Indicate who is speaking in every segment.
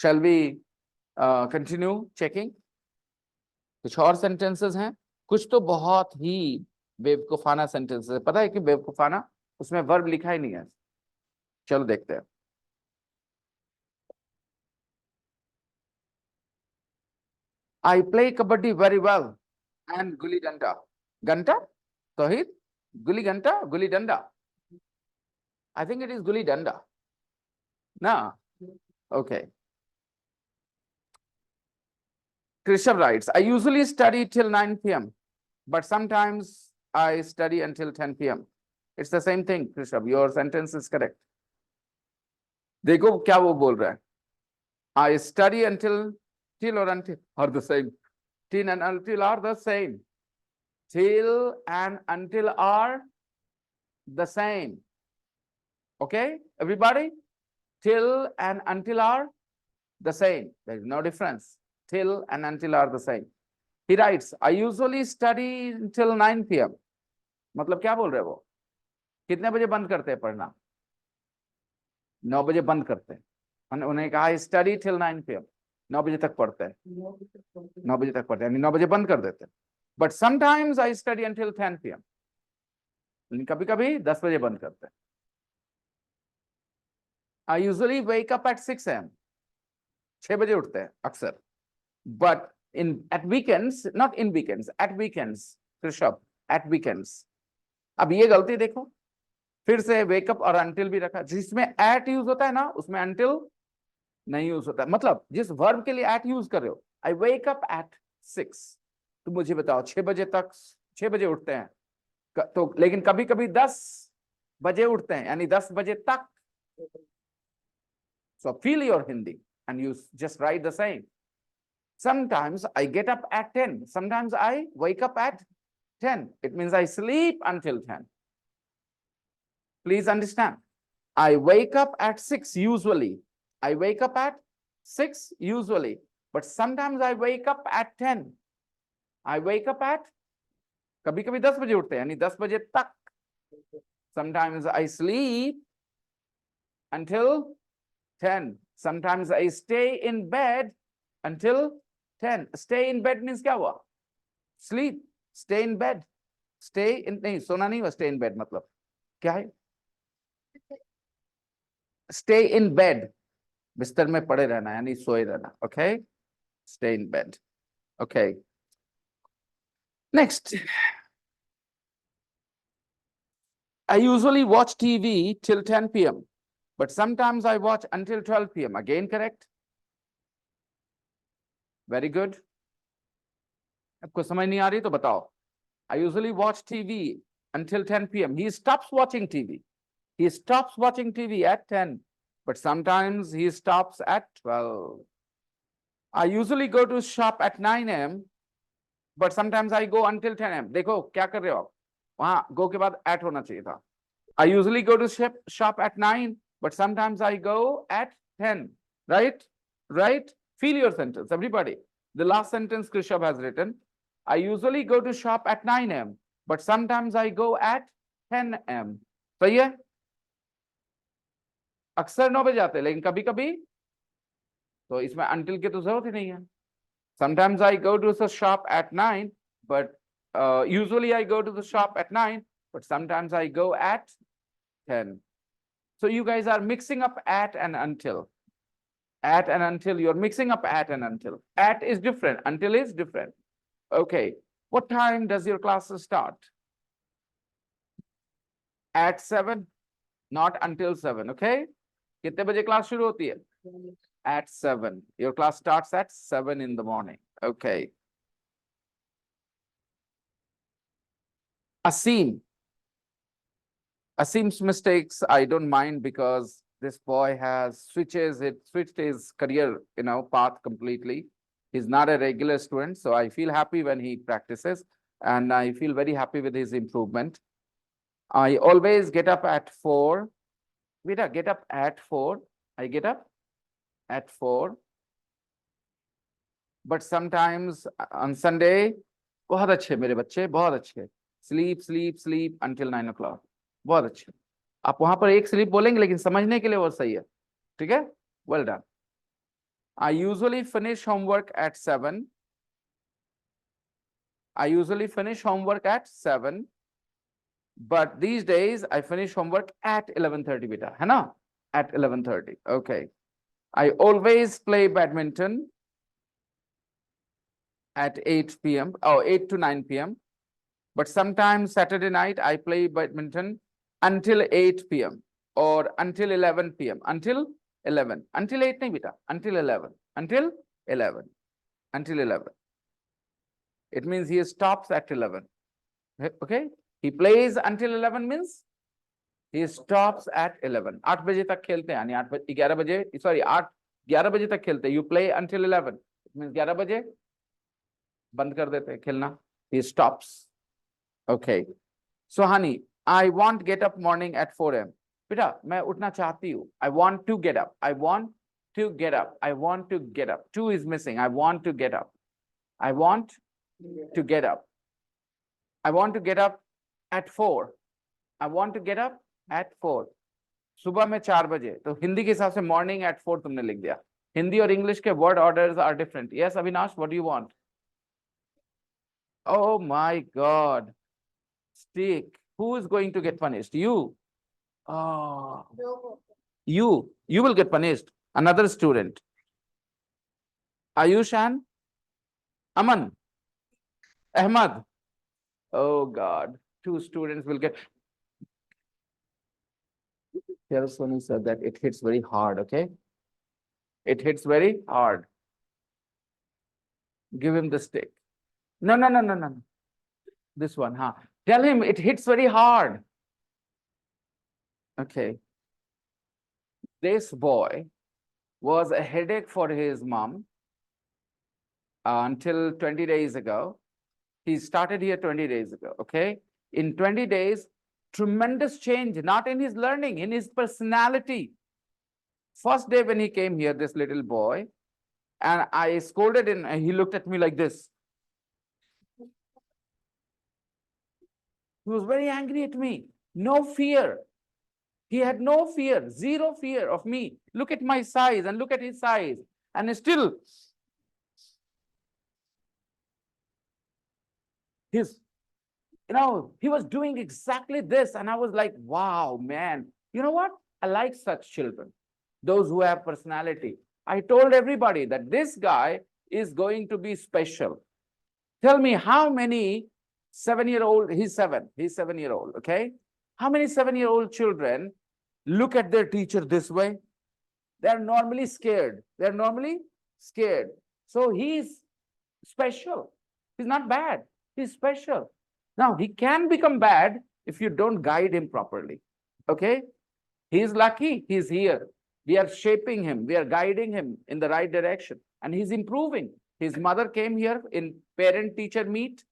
Speaker 1: Shall we continue checking? कुछ और sentences हैं, कुछ तो बहुत ही बेवकूफाना सेंटेंसेस है। पता है कि बेवकूफाना, उसमें वर्ब लिखा ही नहीं है। चलो देखते हैं। I play kabaddi very well and gully danda. Ganta? Tawhid? Gully ganta? Gully danda? I think it is gully danda. No? Okay. Krishav writes, I usually study till 9 p.m. but sometimes I study until 10 p.m. It's the same thing, Krishav. Your sentence is correct. देखो क्या वो बोल रहा है. I study until or until are the same. Till and until are the same. Till and until are the same. Okay, everybody? Till and until are the same. There is no difference. Till and until are the same. He writes, I usually study until 9 p.m. मतलब क्या बोल रहे हैं वो? कितने बजे बंद करते हैं पढ़ना? 9 बजे बंद करते हैं। उन्हें कहा I study till 9 p.m. 9 बजे तक पढ़ते हैं। 9 बजे तक पढ़ते हैं, यानी 9 बजे बंद कर देते हैं। But sometimes I study until 10 p.m. कभी-कभी 10 बजे बंद करते हैं। I usually wake up at 6 a.m. 6 बजे उठते हैं अक्सर। But at weekends, not in weekends, at weekends, Krishav, at weekends. अब ये गलती देखो, फिर से वेकअप और अंटिल भी रखा। जिसमें एट यूज होता है ना, उसमें अंटिल नहीं यूज होता है। मतलब जिस वर्ब के लिए एट यूज कर रहे हो, आई वेक अप एट 6, तो मुझे बताओ 6 बजे तक, 6 बजे उठते हैं तो, लेकिन कभी कभी 10 बजे उठते हैं, यानी 10 बजे तक। So feel your Hindi and you just right the same. Sometimes I get up at 10, sometimes I wake up at 10. It means I sleep until 10. Please understand. I wake up at 6 usually. I wake up at 6 usually. But sometimes I wake up at 10. I wake up at कभी-कभी 10 बजे उठते हैं, यानी 10 बजे तक. Sometimes I sleep until 10. Sometimes I stay in bed until 10. Stay in bed means क्या हुआ? Sleep. Stay in bed. Stay in, नहीं सोना नहीं हुआ, stay in bed मतलब क्या है? Stay in bed. बिस्तर में पड़े रहना, यानी सोए रहना. Okay? Stay in bed. Okay. Next. I usually watch TV till 10 p.m. but sometimes I watch until 12 p.m. Again, correct? Very good. आपको समझ नहीं आ रही तो बताओ. I usually watch TV until 10 p.m. He stops watching TV. He stops watching TV at 10, but sometimes he stops at 12. I usually go to shop at 9 a.m. but sometimes I go until 10 a.m. देखो क्या कर रहे हो आप? वहाँ go के बाद at होना चाहिए था. I usually go to shop at 9, but sometimes I go at 10. Right? Right? Feel your sentence, everybody. The last sentence Krishav has written. I usually go to shop at 9 a.m. but sometimes I go at 10 a.m. सही है? अक्सर 9 बजे जाते हैं, लेकिन कभी-कभी तो इसमें until की तो जरूरत ही नहीं है. Sometimes I go to the shop at 9, but usually I go to the shop at 9, but sometimes I go at 10. So you guys are mixing up at and until. At and until, you're mixing up at and until. At is different, until is different. Okay, what time does your classes start? At 7, not until 7, okay? कितने बजे class शुरू होती है? At 7. Your class starts at 7 in the morning. Okay. Asim's mistakes, I don't mind because this boy has switched his career, path completely. He's not a regular student, so I feel happy when he practices, and I feel very happy with his improvement. I always get up at 4. Vita, get up at 4. I get up at 4. But sometimes on Sunday, बहुत अच्छे मेरे बच्चे, बहुत अच्छे. Sleep until 9 o'clock. बहुत अच्छे. आप वहां पर एक स्लीप बोलेंगे, लेकिन समझने के लिए वो सही है. ठीक है? Well done. I usually finish homework at 7. I usually finish homework at 7. But these days I finish homework at 11:30 beta, है ना? At 11:30. Okay. I always play badminton at 8 p.m. or 8 to 9 p.m. But sometimes Saturday night I play badminton until 8 p.m. or until 11 p.m. Until 11. Until 8 nahi beta. Until 11. Until 11. Until 11. It means he stops at 11. Okay? He plays until 11 means he stops at 11. 8 बजे तक खेलते हैं यानी 8 बजे 11 बजे sorry 8 11 बजे तक खेलते हैं. You play until 11. It means 11 बजे बंद कर देते हैं खेलना. He stops. Okay. So honey, I want get up morning at 4 a.m. बेटा मैं उठना चाहती हूँ. I want to get up. I want to get up. I want to get up. Two is missing. I want to get up. I want to get up. I want to get up at 4. I want to get up at 4. सुबह में 4 बजे. तो हिंदी के हिसाब से morning at 4 तुमने लिख दिया. हिंदी और इंग्लिश के word orders are different. Yes, Avinash, what do you want? Oh my God. Stick. Who is going to get punished? You. Oh. You will get punished. Another student. Ayushan? Aman? Ahmad? Oh God. 2 students will get. Sony said that it hits very hard, okay? It hits very hard. Give him the stick. No. This one, huh? Tell him it hits very hard. Okay. This boy was a headache for his mom until 20 days ago. He started here 20 days ago, okay? In 20 days, tremendous change, not in his learning, in his personality. First day when he came here, this little boy, and I scolded him, and he looked at me like this. He was very angry at me. No fear. He had no fear, zero fear of me. Look at my size and look at his size. And still, he was doing exactly this. And I was like, wow, man. You know what? I like such children, those who have personality. I told everybody that this guy is going to be special. Tell me how many 7-year-old, he's 7-year-old, okay? How many 7-year-old children look at their teacher this way? They're normally scared. So he's special. He's not bad. He's special. Now, he can become bad if you don't guide him properly, okay? He's lucky he's here. We are shaping him. We are guiding him in the right direction. And he's improving. His mother came here in parent-teacher meet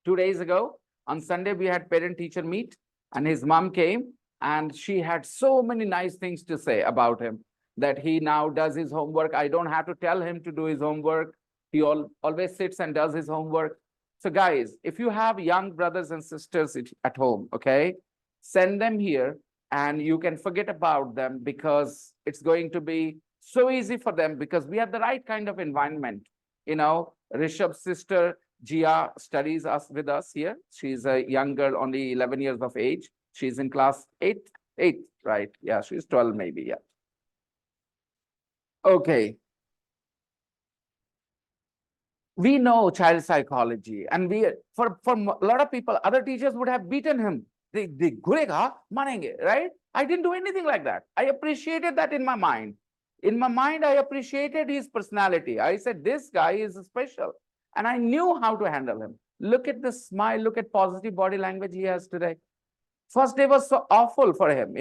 Speaker 1: 2 days ago. On Sunday, we had parent-teacher meet. And his mom came. And she had so many nice things to say about him. That he now does his homework. I don't have to tell him to do his homework. He always sits and does his homework. So guys, if you have young brothers and sisters at home, okay, send them here. And you can forget about them because it's going to be so easy for them because we have the right kind of environment. You know, Rishabh's sister, Jia, studies with us here. She's a young girl, only 11 years of age. She's in class 8, right? Yeah, she's 12 maybe, yeah. Okay. We know child psychology and for a lot of people, other teachers would have beaten him. They ghurega, manenge, right? I didn't do anything like that. I appreciated that in my mind. In my mind, I appreciated his personality. I said, this guy is special. And I knew how to handle him. Look at the smile, look at positive body language he has today. First day was so awful for him,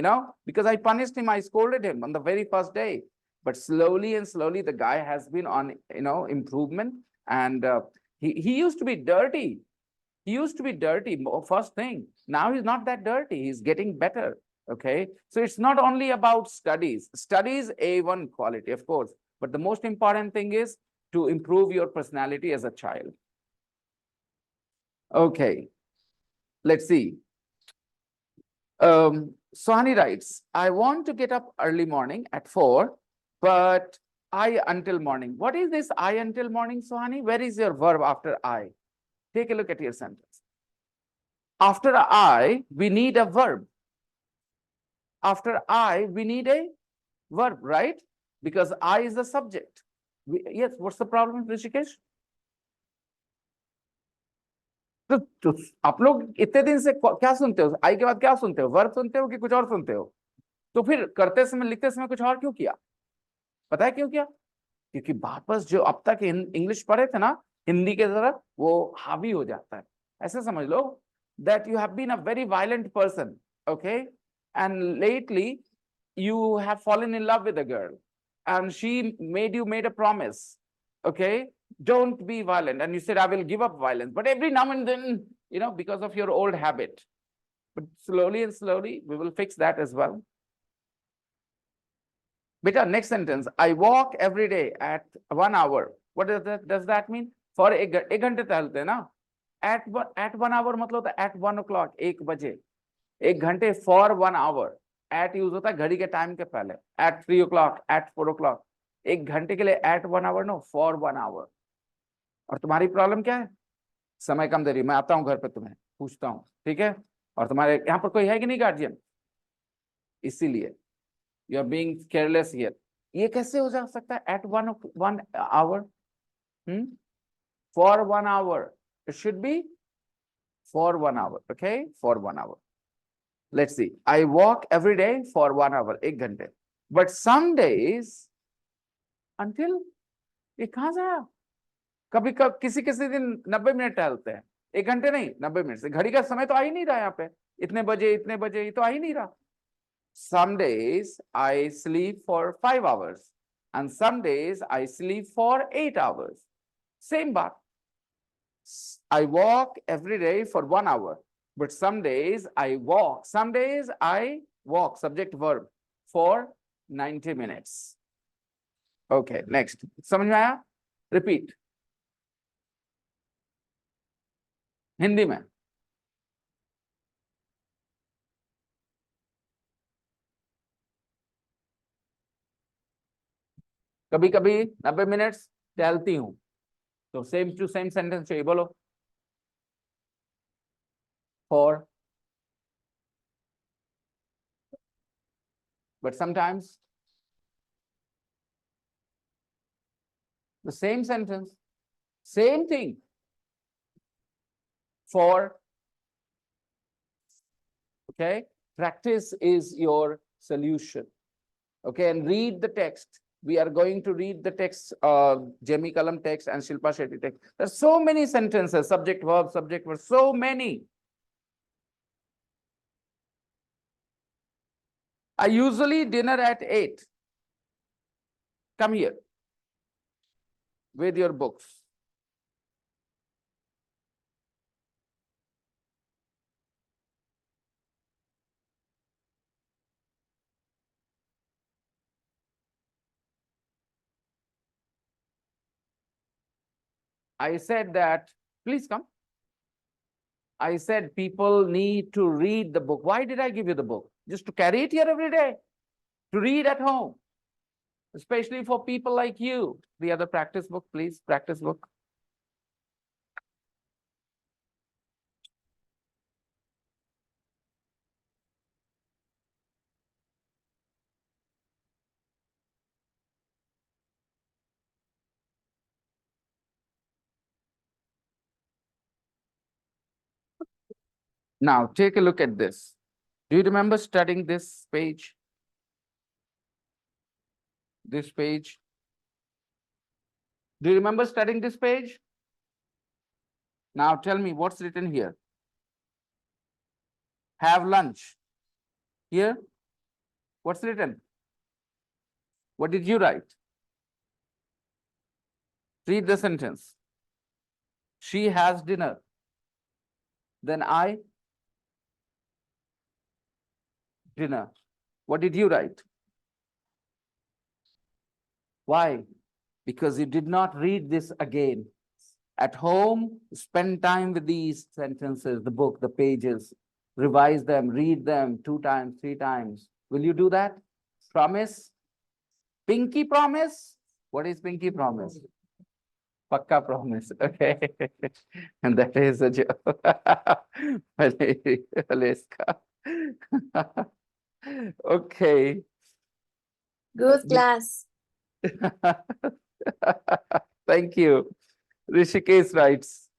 Speaker 1: because I punished him, I scolded him on the very first day. But slowly and slowly, the guy has been on, improvement. And he used to be dirty. He used to be dirty, first thing. Now he's not that dirty. He's getting better, okay? So it's not only about studies. Studies, A1 quality, of course. But the most important thing is to improve your personality as a child. Okay, let's see. Sohani writes, I want to get up early morning at 4, but I until morning. What is this I until morning, Sohani? Where is your verb after I? Take a look at your sentence. After I, we need a verb. After I, we need a verb, right? Because I is the subject. Yes, what's the problem, Rishikesh? तो आप लोग इतने दिन से क्या सुनते हो? आई के बाद क्या सुनते हो? वर्ब सुनते हो कि कुछ और सुनते हो? तो फिर करते समय लिखते समय कुछ और क्यों किया? पता है क्यों किया? क्योंकि वापस जो अब तक इंग्लिश पढ़े थे ना हिंदी के तरफ वो हावी हो जाता है. ऐसे समझ लो that you have been a very violent person, okay, and lately you have fallen in love with a girl and she made a promise, okay, don't be violent, and you said I will give up violence, but every now and then, because of your old habit, but slowly and slowly we will fix that as well. Beta, next sentence. I walk every day at 1 hour. What does that mean? For एक घंटे टहलते हैं ना. At 1 hour मतलब होता है at 1 o'clock, 1 बजे. 1 घंटे for 1 hour. At यूज होता है घड़ी के टाइम के पहले. At 3 o'clock, at 4 o'clock. 1 घंटे के लिए at 1 hour, no, for 1 hour. और तुम्हारी प्रॉब्लम क्या है? समय कम दे रही. मैं आता हूँ घर पे तुम्हें पूछता हूँ, ठीक है? और तुम्हारे यहाँ पर कोई है कि नहीं गार्जियन? इसीलिए you are being careless here. ये कैसे हो जा सकता है at 1 hour? For 1 hour. It should be for 1 hour. Okay, for 1 hour. Let's see. I walk every day for 1 hour. 1 घंटे. But some days until ये कहाँ से आया? कभी किसी दिन 90 मिनट टहलते हैं. 1 घंटे नहीं, 90 मिनट से. घड़ी का समय तो आ ही नहीं रहा यहाँ पे. इतने बजे ये तो आ ही नहीं रहा. Some days I sleep for 5 hours and some days I sleep for 8 hours. Same but I walk every day for 1 hour, but some days I walk, subject verb, for 90 minutes. Okay, next. समझ में आया? Repeat. Hindi में. कभी कभी 90 minutes टहलती हूं तो same to same sentence चाहिए. बोलो. For, but sometimes the same sentence, same thing. For, okay, practice is your solution. Okay, and read the text. We are going to read the text, Jemi Kalam text and Shilpa Shetty text. There's so many sentences, subject, verb, so many. I usually dinner at 8. Come here with your books. I said that, please come. I said people need to read the book. Why did I give you the book? Just to carry it here every day, to read at home, especially for people like you. The other practice book, please, practice book. Now, take a look at this. Do you remember studying this page? This page? Do you remember studying this page? Now tell me what's written here. Have lunch. Here, what's written? What did you write? Read the sentence. She has dinner. Then I, dinner. What did you write? Why? Because you did not read this again. At home, spend time with these sentences, the book, the pages, revise them, read them 2 times, 3 times. Will you do that? Promise? Pinky promise? What is pinky promise? Pakka promise. Okay. And that is a joke. Aleska. Okay.
Speaker 2: Good class.
Speaker 1: Thank you. Rishikesh writes,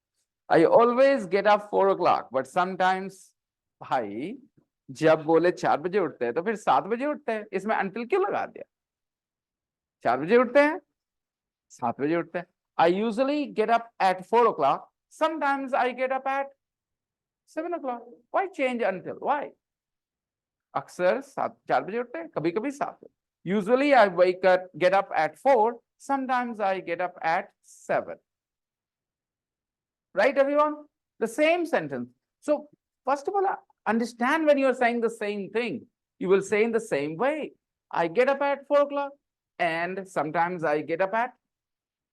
Speaker 1: I always get up 4 o'clock, but sometimes भाई जब बोले 4 बजे उठते हैं तो फिर 7 बजे उठते हैं, इसमें अंटिल क्यों लगा दिया? 4 बजे उठते हैं, 7 बजे उठते हैं. I usually get up at 4 o'clock. Sometimes I get up at 7 o'clock. Why change until? Why? अक्सर 4 बजे उठते हैं, कभी कभी 7 बजे. Usually I get up at 4. Sometimes I get up at 7. Right, everyone? The same sentence. So first of all, understand when you're saying the same thing, you will say in the same way. I get up at 4 o'clock and sometimes I get up at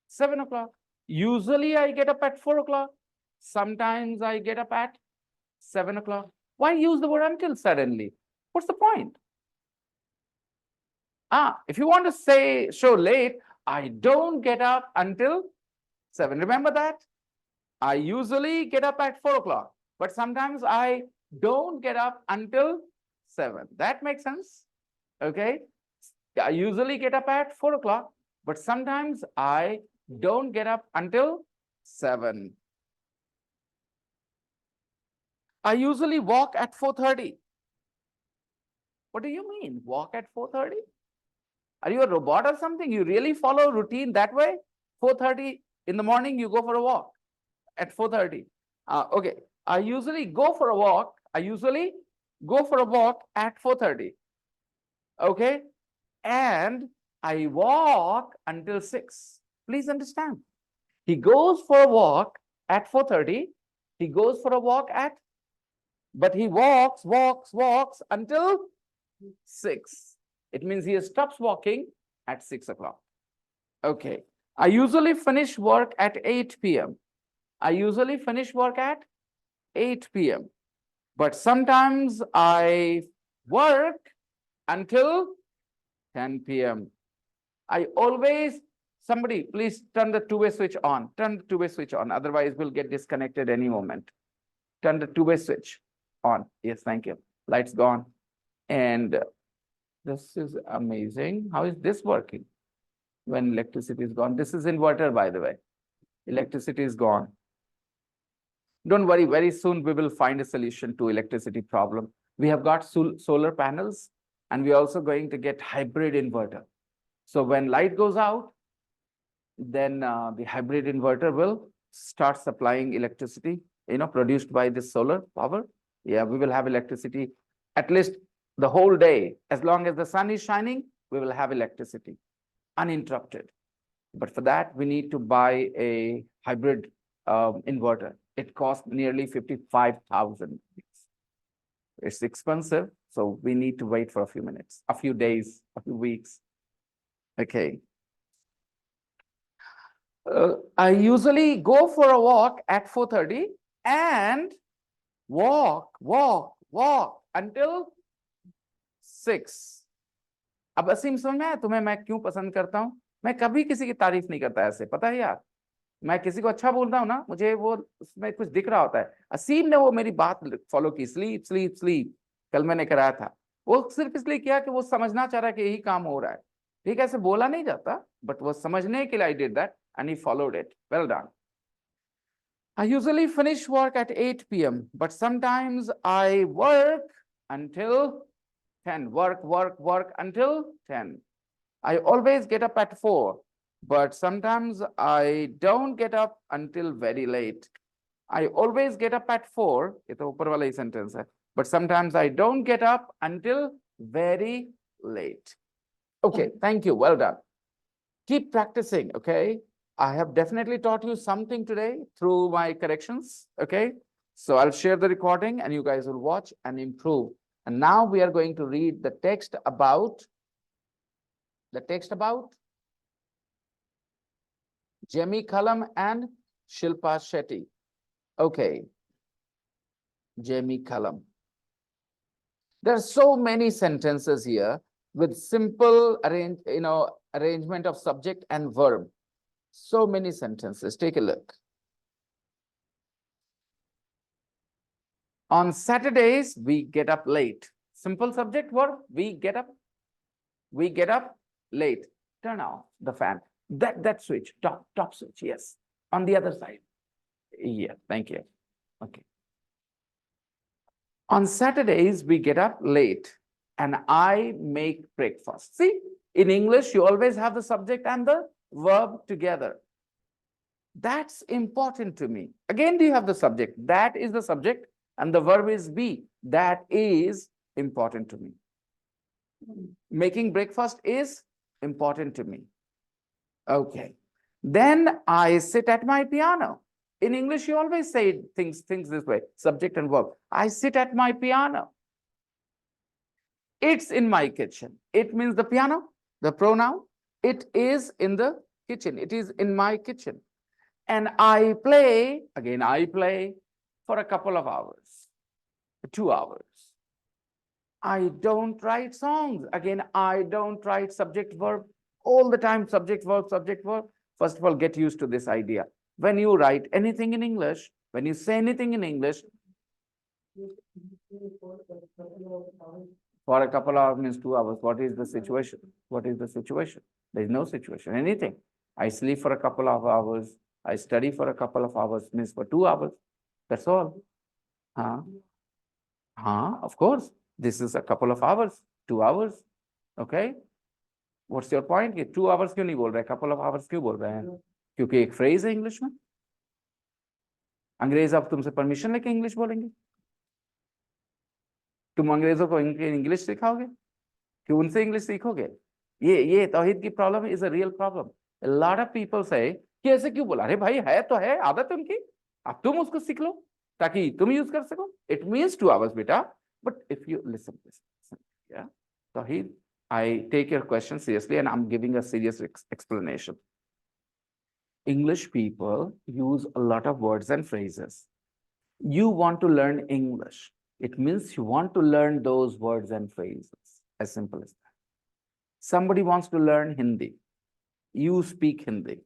Speaker 1: 7 o'clock. Usually I get up at 4 o'clock. Sometimes I get up at 7 o'clock. Why use the word until suddenly? What's the point? If you want to say, show late, I don't get up until 7. Remember that? I usually get up at 4 o'clock, but sometimes I don't get up until 7. That makes sense? Okay. I usually get up at 4 o'clock, but sometimes I don't get up until 7. I usually walk at 4:30. What do you mean, walk at 4:30? Are you a robot or something? You really follow routine that way? 4:30 in the morning, you go for a walk at 4:30. Okay, I usually go for a walk. I usually go for a walk at 4:30. Okay, and I walk until 6. Please understand. He goes for a walk at 4:30. He goes for a walk but he walks until 6. It means he stops walking at 6 o'clock. Okay. I usually finish work at 8 p.m. I usually finish work at 8 p.m. But sometimes I work until 10 p.m. Somebody please turn the two-way switch on. Turn the two-way switch on. Otherwise, we'll get disconnected any moment. Turn the two-way switch on. Yes, thank you. Lights gone. And this is amazing. How is this working when electricity is gone? This is inverter, by the way. Electricity is gone. Don't worry, very soon we will find a solution to electricity problem. We have got solar panels, and we're also going to get hybrid inverter. So when light goes out, then the hybrid inverter will start supplying electricity, produced by this solar power. Yeah, we will have electricity at least the whole day. As long as the sun is shining, we will have electricity uninterrupted. But for that, we need to buy a hybrid inverter. It costs nearly 55,000. It's expensive, so we need to wait for a few minutes, a few days, a few weeks. Okay. I usually go for a walk at 4:30 and walk until 6. अब असीम समझ में आया तुम्हें मैं क्यों पसंद करता हूं? मैं कभी किसी की तारीफ नहीं करता ऐसे, पता है यार. मैं किसी को अच्छा बोलता हूं ना, मुझे वो उसमें कुछ दिख रहा होता है. असीम ने वो मेरी बात फॉलो की, स्लीप स्लीप स्लीप. कल मैंने कराया था, वो सिर्फ इसलिए किया कि वो समझना चाह रहा है कि यही काम हो रहा है. ठीक है, ऐसे बोला नहीं जाता, बट वो समझने के लिए I did that and he followed it. Well done. I usually finish work at 8 p.m., but sometimes I work until 10. Work until 10. I always get up at 4, but sometimes I don't get up until very late. I always get up at 4. ये तो ऊपर वाला ही sentence है. But sometimes I don't get up until very late. Okay, thank you. Well done. Keep practicing, okay? I have definitely taught you something today through my corrections, okay? So I'll share the recording and you guys will watch and improve. And now we are going to read the text about Jamie Cullum and Shilpa Shetty. Okay. Jamie Cullum. There are so many sentences here, with simple arrangement of subject and verb. So many sentences. Take a look. On Saturdays, we get up late. Simple subject verb, we get up late. Turn off the fan. That switch, top switch, yes. On the other side. Yeah, thank you. Okay. On Saturdays, we get up late and I make breakfast. See, in English, you always have the subject and the verb together. That's important to me. Again, do you have the subject? That is the subject and the verb is be. That is important to me. Making breakfast is important to me. Okay. Then I sit at my piano. In English, you always say things this way, subject and verb. I sit at my piano. It's in my kitchen. It means the piano, the pronoun. It is in the kitchen. It is in my kitchen. And I play, again, I play for a couple of hours, 2 hours. I don't write songs. Again, I don't write subject verb all the time, subject verb, subject verb. First of all, get used to this idea. When you write anything in English, when you say anything in English, for a couple of hours means 2 hours. What is the situation? What is the situation? There is no situation, anything. I sleep for a couple of hours. I study for a couple of hours means for 2 hours. That's all. Of course. This is a couple of hours, 2 hours. Okay. What's your point? 2 hours क्यों नहीं बोल रहे? Couple of hours क्यों बोल रहे हैं? क्योंकि एक phrase है English में. अंग्रेज अब तुमसे परमिशन लेके इंग्लिश बोलेंगे? तुम अंग्रेजों को इंग्लिश सिखाओगे? कि उनसे इंग्लिश सीखोगे? ये तौहीद की problem is a real problem. A lot of people say कि ऐसे क्यों बोला? अरे भाई है तो है, आदत है उनकी. अब तुम उसको सीख लो ताकि तुम यूज कर सको. It means 2 hours बेटा. But if you listen, yeah, Tawheed, I take your question seriously and I'm giving a serious explanation. English people use a lot of words and phrases. You want to learn English. It means you want to learn those words and phrases. As simple as that. Somebody wants to learn Hindi. You speak Hindi.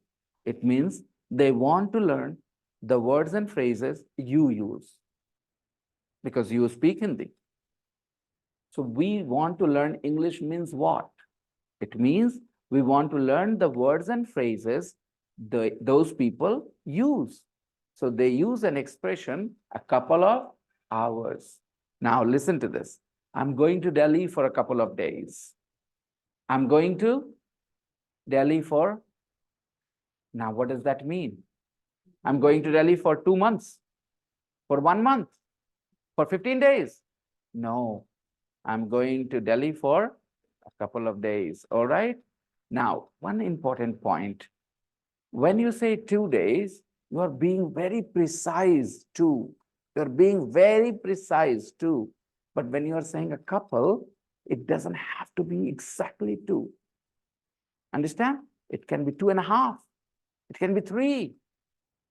Speaker 1: It means they want to learn the words and phrases you use because you speak Hindi. So we want to learn English means what? It means we want to learn the words and phrases those people use. So they use an expression a couple of hours. Now listen to this. I'm going to Delhi for a couple of days. I'm going to Delhi for, now what does that mean? I'm going to Delhi for 2 months, for 1 month, for 15 days. No. I'm going to Delhi for a couple of days. All right. Now, one important point. When you say 2 days, you are being very precise too. You're being very precise too. But when you are saying a couple, it doesn't have to be exactly 2. Understand? It can be 2.5. It can be 3.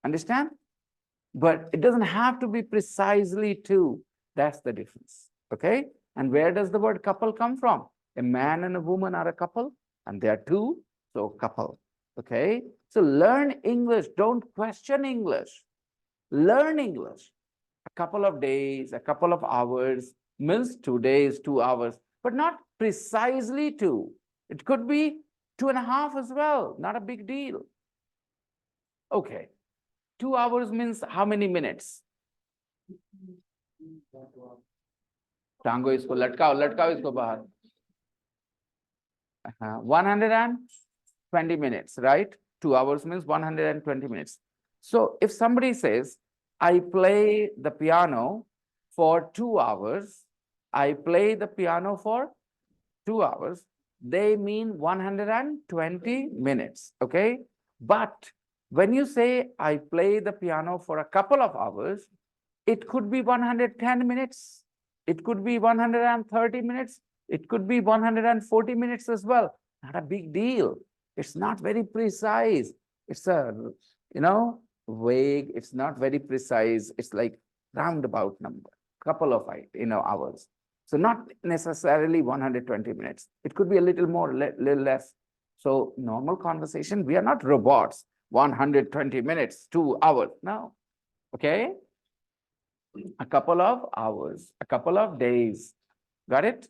Speaker 1: Understand? But it doesn't have to be precisely 2. That's the difference. Okay? And where does the word couple come from? A man and a woman are a couple, and they are 2, so couple. Okay? So learn English. Don't question English. Learn English. A couple of days, a couple of hours means 2 days, 2 hours, but not precisely 2. It could be 2.5 as well. Not a big deal. Okay. 2 hours means how many minutes? टांगो इसको, लटकाओ इसको बाहर. 120 minutes, right? 2 hours means 120 minutes. So if somebody says, I play the piano for 2 hours, I play the piano for 2 hours, they mean 120 minutes, okay? But when you say, I play the piano for a couple of hours, it could be 110 minutes. It could be 130 minutes. It could be 140 minutes as well. Not a big deal. It's not very precise. It's a, vague. It's not very precise. It's like roundabout number, couple of hours. So not necessarily 120 minutes. It could be a little more, little less. So normal conversation, we are not robots. 120 minutes, 2 hours. No. Okay. A couple of hours, a couple of days. Got it?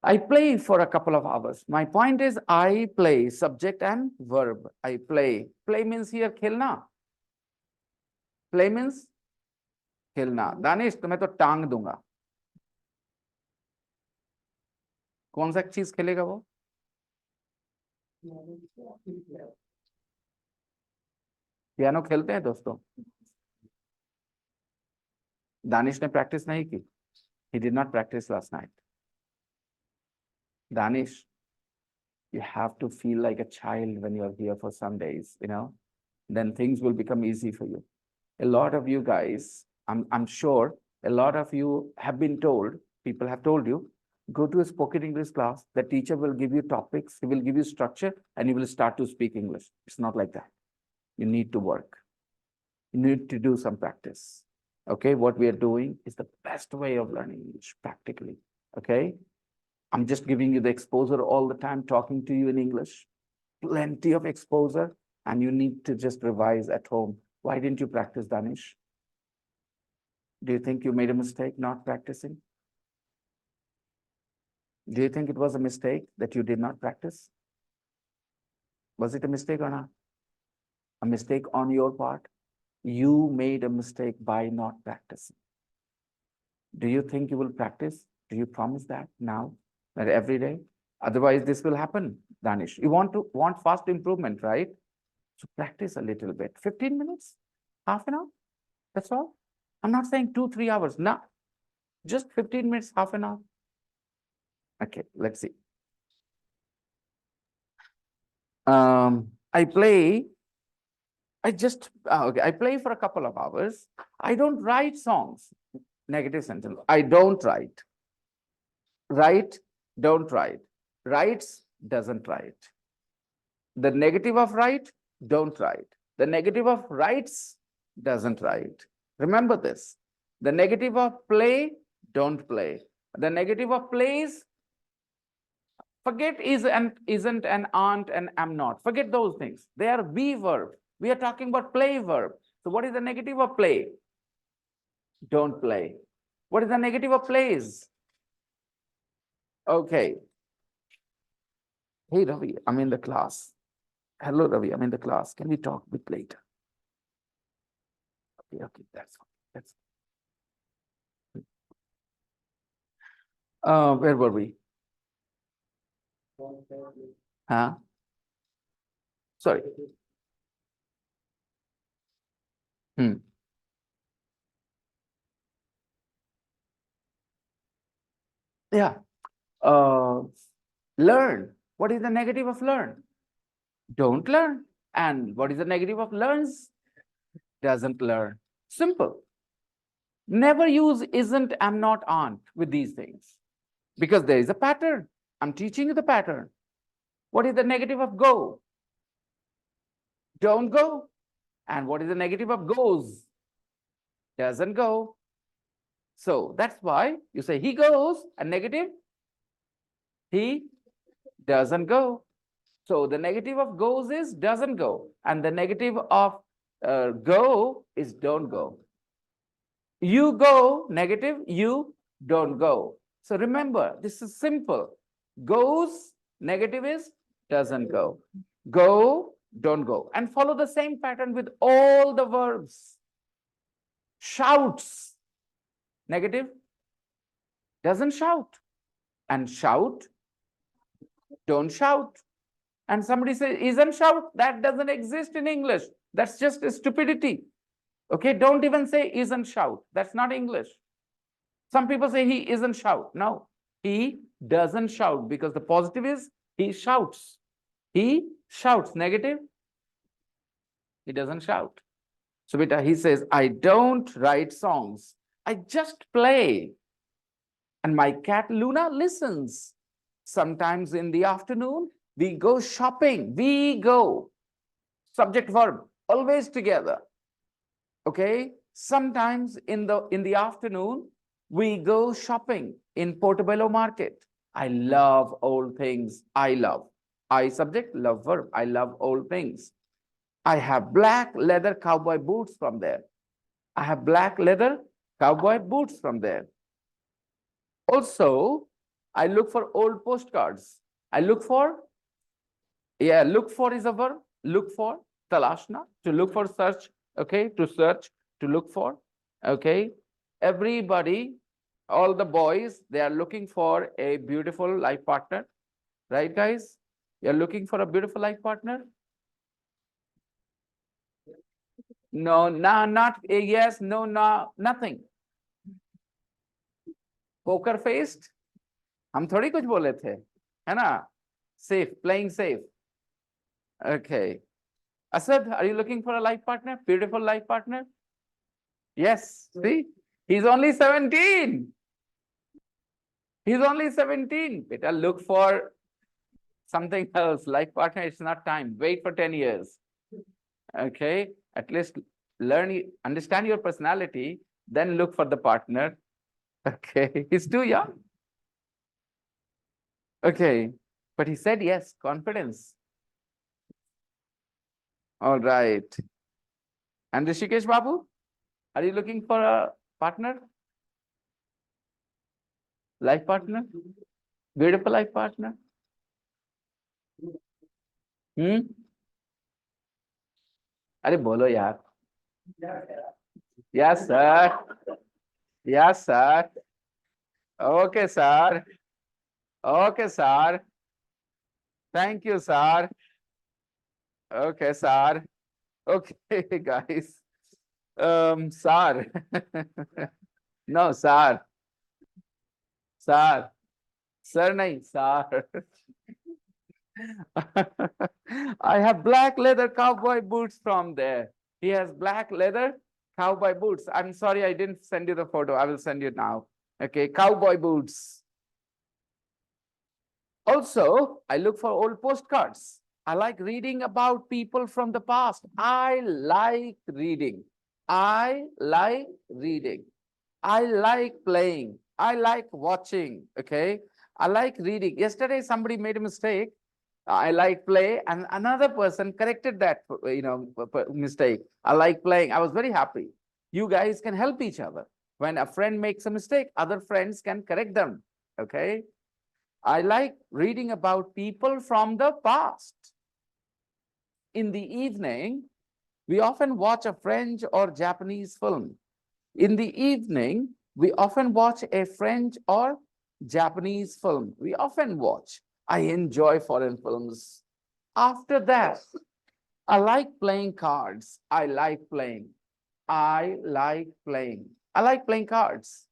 Speaker 1: I play for a couple of hours. My point is I play, subject and verb. I play. Play means here खेलना. Play means खेलना. दानिश तुम्हें तो टांग दूंगा. कौन सा चीज खेलेगा वो? पियानो खेलते हैं दोस्तों. दानिश ने प्रैक्टिस नहीं की. He did not practice last night. Danish, you have to feel like a child when you're here for some days, then things will become easy for you. A lot of you guys, I'm sure a lot of you have been told, people have told you, go to a spoken English class, the teacher will give you topics, he will give you structure, and you will start to speak English. It's not like that. You need to work. You need to do some practice. Okay, what we are doing is the best way of learning English practically. Okay, I'm just giving you the exposure all the time, talking to you in English. Plenty of exposure, and you need to just revise at home. Why didn't you practice, Danish? Do you think you made a mistake not practicing? Do you think it was a mistake that you did not practice? Was it a mistake or not? A mistake on your part? You made a mistake by not practicing. Do you think you will practice? Do you promise that now, that every day? Otherwise, this will happen, Danish. You want fast improvement, right? So practice a little bit. 15 minutes, half an hour, that's all. I'm not saying 2-3 hours, no. Just 15 minutes, half an hour. Okay, let's see. I play for a couple of hours. I don't write songs. Negative sentence. I don't write. Write, don't write. Writes, doesn't write. The negative of write, don't write. The negative of writes, doesn't write. Remember this. The negative of play, don't play. The negative of plays, forget is and isn't and aren't and am not. Forget those things. They are be verb. We are talking about play verb. So what is the negative of play? Don't play. What is the negative of plays? Okay. Hey, Ravi, I'm in the class. Hello, Ravi, I'm in the class. Can we talk a bit later? Okay, that's where were we? Huh? Sorry. Yeah. Learn. What is the negative of learn? Don't learn. And what is the negative of learns? Doesn't learn. Simple. Never use isn't, am not, aren't with these things. Because there is a pattern. I'm teaching you the pattern. What is the negative of go? Don't go. And what is the negative of goes? Doesn't go. So that's why you say he goes, and negative, he doesn't go. So the negative of goes is doesn't go. And the negative of go is don't go. You go, negative, you don't go. So remember, this is simple. Goes, negative is doesn't go. Go, don't go. And follow the same pattern with all the verbs. Shouts, negative, doesn't shout. And shout, don't shout. And somebody says, isn't shout? That doesn't exist in English. That's just a stupidity. Okay, don't even say isn't shout. That's not English. Some people say he isn't shout. No, he doesn't shout, because the positive is he shouts. He shouts. Negative, he doesn't shout. So beta, he says, I don't write songs. I just play. And my cat Luna listens. Sometimes in the afternoon, we go shopping. We go. Subject verb, always together. Okay. Sometimes in the afternoon, We go shopping in Portobello Market. I love old things. I love. I subject, love verb. I love old things. I have black leather cowboy boots from there. I have black leather cowboy boots from there. Also, I look for old postcards. I look for, yeah, look for is a verb. Look for, talashna, to look for, search, okay, to search, to look for, okay. Everybody, all the boys, they are looking for a beautiful life partner, right, guys? You're looking for a beautiful life partner? No, nah, not a yes, no, no, nothing. Poker faced? हम थोड़ी कुछ बोले थे, है ना? Safe, playing safe. Okay. Asad, are you looking for a life partner? Beautiful life partner? Yes. See, he's only 17. He's only 17. Beta, look for something else. Life partner, it's not time. Wait for 10 years. Okay. At least learn, understand your personality, then look for the partner. Okay. He's too young. Okay. But he said yes, confidence. All right. And Rishikesh Babu, are you looking for a partner? Life partner? Beautiful life partner? Hmm? अरे बोलो यार. Yes, sir. Yes, sir. Okay, sir. Okay, sir. Thank you, sir. Okay, sir. Okay, guys. Sir. No, sir. Sir. Sir, nahi, sir. I have black leather cowboy boots from there. He has black leather cowboy boots. I'm sorry, I didn't send you the photo. I will send you now. Okay, cowboy boots. Also, I look for old postcards. I like reading about people from the past. I like reading. I like reading. I like playing. I like watching. Okay. I like reading. Yesterday, somebody made a mistake. I like play, and another person corrected that, mistake. I like playing. I was very happy. You guys can help each other. When a friend makes a mistake, other friends can correct them. Okay. I like reading about people from the past. In the evening, we often watch a French or Japanese film. In the evening, we often watch a French or Japanese film. We often watch. I enjoy foreign films. After that, I like playing cards. I like playing. I like playing. I like playing cards.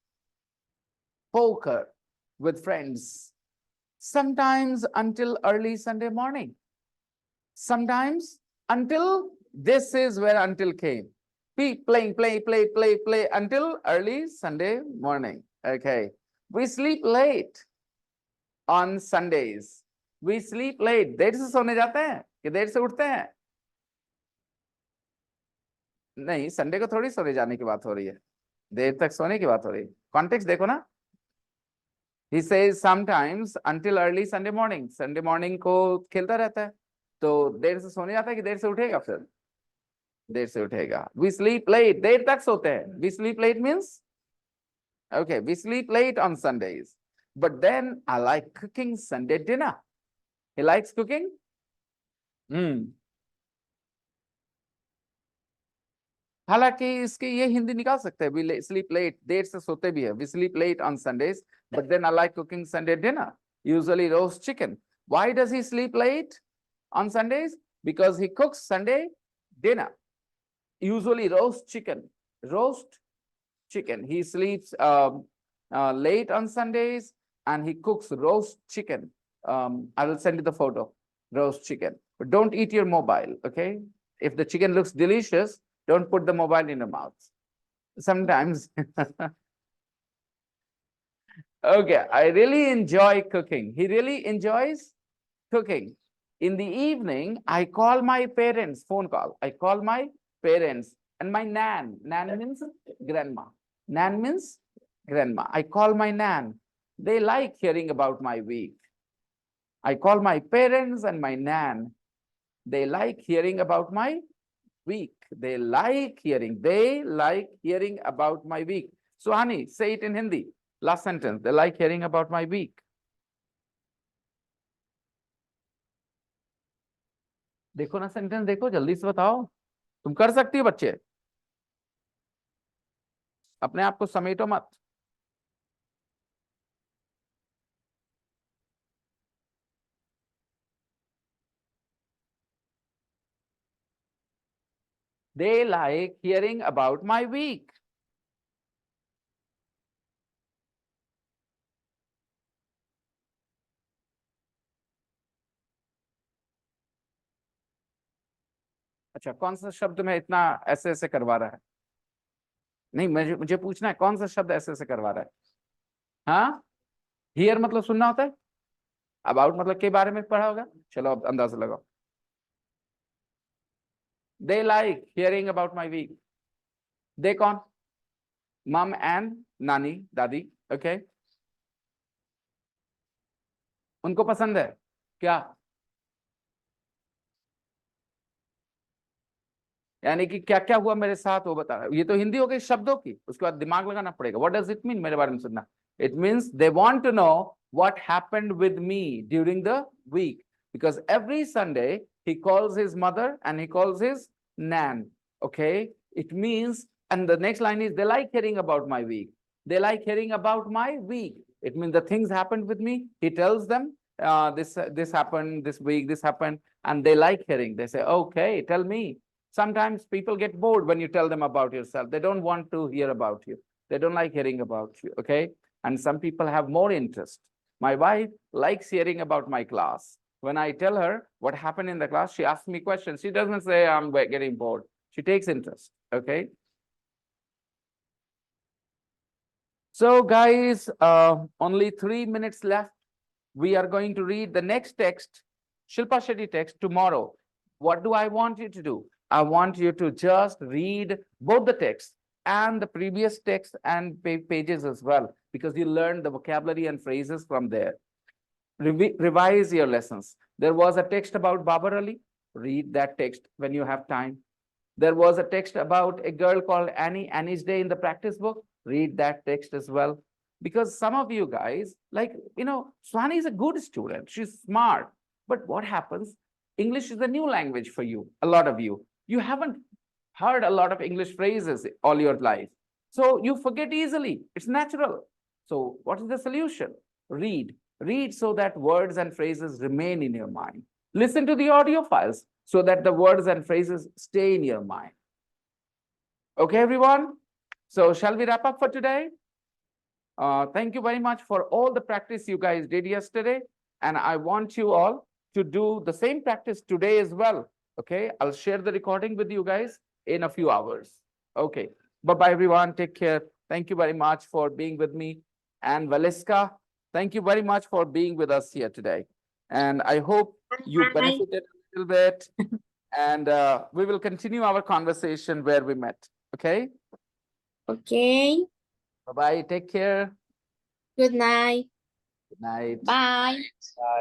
Speaker 1: Poker with friends. Sometimes until early Sunday morning. Sometimes until, this is where until came. Playing, play until early Sunday morning. Okay. We sleep late on Sundays. We sleep late. देर से सोने जाते हैं कि देर से उठते हैं? नहीं, Sunday को थोड़ी सोने जाने की बात हो रही है. देर तक सोने की बात हो रही है. Context देखो ना. He says sometimes until early Sunday morning. Sunday morning को खेलता रहता है. तो देर से सोने जाता है कि देर से उठेगा फिर? देर से उठेगा. We sleep late. देर तक सोते हैं. We sleep late means? Okay, we sleep late on Sundays. But then I like cooking Sunday dinner. He likes cooking? हालांकि इसके ये हिंदी निकाल सकते हैं. We sleep late. देर से सोते भी है. We sleep late on Sundays. But then I like cooking Sunday dinner. Usually roast chicken. Why does he sleep late on Sundays? Because he cooks Sunday dinner. Usually roast chicken. Roast chicken. He sleeps late on Sundays and he cooks roast chicken. I will send you the photo. Roast chicken. But don't eat your mobile, okay? If the chicken looks delicious, don't put the mobile in your mouth. Sometimes. Okay, I really enjoy cooking. He really enjoys cooking. In the evening, I call my parents, phone call. I call my parents and my nan. Nan means grandma. Nan means grandma. I call my nan. They like hearing about my week. I call my parents and my nan. They like hearing about my week. They like hearing about my week. So, honey, say it in Hindi. Last sentence. They like hearing about my week. देखो ना sentence, देखो जल्दी से बताओ. तुम कर सकती हो बच्चे. अपने आप को समेटो मत. They like hearing about my week. अच्छा, कौन सा शब्द में इतना ऐसे ऐसे करवा रहा है? नहीं, मुझे पूछना है कौन सा शब्द ऐसे ऐसे करवा रहा है? हाँ, हियर मतलब सुनना होता है. अबाउट मतलब के बारे में पढ़ा होगा. चलो अब अंदाजा लगाओ. They like hearing about my week. They कौन? मम एंड नानी, दादी. ओके, उनको पसंद है क्या? यानी कि क्या क्या हुआ मेरे साथ वो बता. ये तो हिंदी हो गई शब्दों की, उसके बाद दिमाग लगाना पड़ेगा. व्हाट डज इट मीन मेरे बारे में सुनना? It means they want to know what happened with me during the week, because every Sunday he calls his mother and he calls his nan. Okay, it means, and the next line is, they like hearing about my week. They like hearing about my week. It means the things happened with me. He tells them, this happened this week, this happened, and they like hearing. They say, okay, tell me. Sometimes people get bored when you tell them about yourself. They don't want to hear about you. They don't like hearing about you. Okay, and some people have more interest. My wife likes hearing about my class. When I tell her what happened in the class, she asks me questions. She doesn't say I'm getting bored. She takes interest. Okay. So guys, only 3 minutes left. We are going to read the next text, Shilpa Shetty text, tomorrow. What do I want you to do? I want you to just read both the text and the previous text and pages as well, because you learn the vocabulary and phrases from there. Revise your lessons. There was a text about Babar Ali. Read that text when you have time. There was a text about a girl called Annie, Annie's Day in the practice book. Read that text as well. Because some of you guys, like, Swani is a good student. She's smart. But what happens? English is a new language for you, a lot of you. You haven't heard a lot of English phrases all your life. So you forget easily. It's natural. So what is the solution? Read. Read so that words and phrases remain in your mind. Listen to the audio files so that the words and phrases stay in your mind. Okay, everyone? So shall we wrap up for today? Thank you very much for all the practice you guys did yesterday. And I want you all to do the same practice today as well. Okay, I'll share the recording with you guys in a few hours. Okay, bye-bye, everyone. Take care. Thank you very much for being with me. And Valeska, thank you very much for being with us here today. And I hope you benefited a little bit. And we will continue our conversation where we met. Okay?
Speaker 2: Okay.
Speaker 1: Bye-bye. Take care.
Speaker 2: Good night.
Speaker 1: Good night.
Speaker 2: Bye.
Speaker 1: Bye.